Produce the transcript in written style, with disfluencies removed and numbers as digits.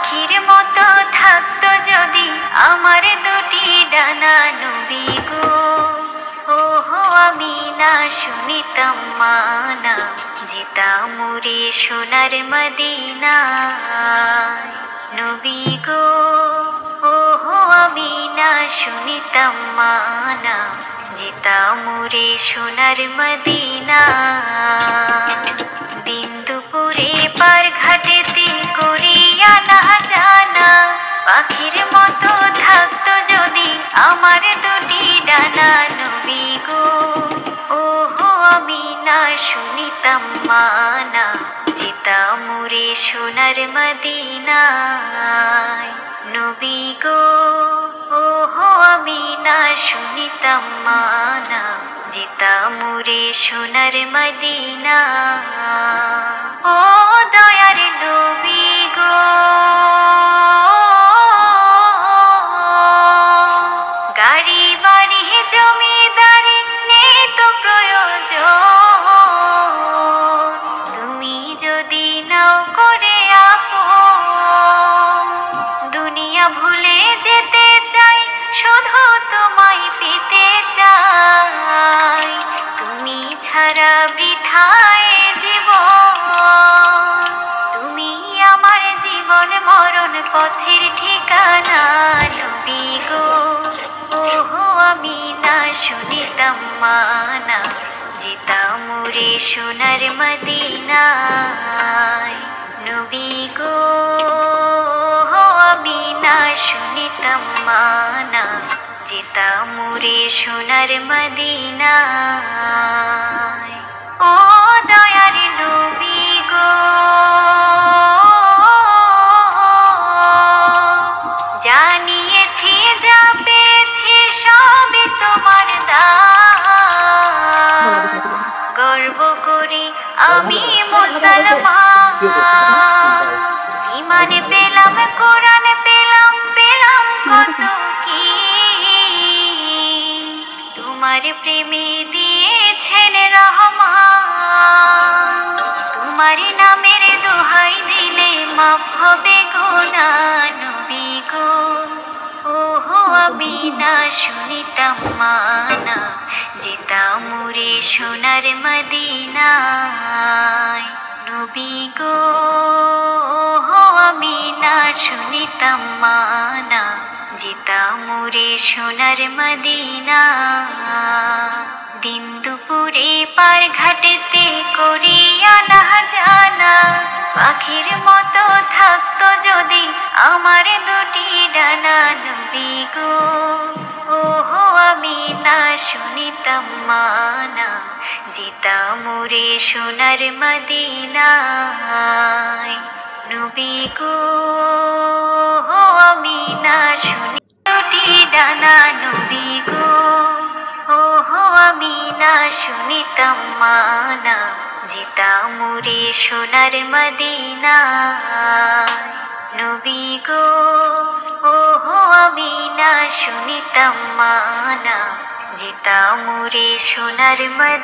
পাখির মতো থাকতো যদি আমার দুটি ডানা, নবী গো ওহো আমি না শুনিতাম মানা, যেতাম উড়ে সোনার মদিনায়। নবী গো ওহো আমি না শুনিতাম মানা, যেতাম উড়ে সোনার মদিনায়। দিন দুপুরে পার ঘাটেতে করিয়া না জানা, পাখির মতো থাকতো যদি আমার দুটি ডানা, নবী গো ওহো আমি না শুনিতাম মানা, যেতাম উড়ে সোনার মদিনায়। নবী গো ওহো আমি না শুনিতাম মানা, যেতাম উড়ে সোনার মদিনায়। ও দয়ার নবী গো গাড়ি বাড়ি জমিদারি নেই তো প্রয়োজন, তুমি যদি নাও করে আপন, দুনিয়া ভুলে যেতে চাই শুধু তোমায় পেতে চাই, তুমি ছাড়া বৃথায় জীবন, তুমি আমার জীবন মরণ পথের ঠিকানা। নবী গো ওহো আমি না শুনিতাম মানা, যেতাম উড়ে সোনার মদিনায়। নবী গো ওহো আমি না শুনিতাম মানা, যেতাম উড়ে সোনার মদিনায়। ও দয়ার নবী গো জানিয়েছি যা পেয়েছি সবই তোমার দান, গর্ব করি আমি মুসলমান, ঈমান পেলাম কোরআন পেলাম, পেলাম কত কি, তোমার প্রেমে দিয়েছেন রহমান, তোমার নামের দোহাই দিলে মাফ হবে গুনাহ। নবী গো ওহো আমি না শুনিতাম মানা, যেতাম উড়ে সোনার মদিনায়। নবী গো ওহো আমি না শুনিতাম মানা, যেতাম উড়ে সোনার মদিনায়। দিন দুপুরে পার ঘাটেতে করিয়া না জানা, পাখির মতো থাকতো যদি আমার দুটি ডানা, নবী গো ওহো আমি না শুনিতাম মানা, যেতাম উড়ে সোনার মদিনায়। নবী গো ওহো আমি না শুনি দুটি ডানা, নবী গো ওহো আমি না শুনিতাম মানা, যেতাম উড়ে সোনার মদিনায়। নবী গো ওহো আমি না শুনিতাম মানা, যেতাম উড়ে সোনার মদিনায়।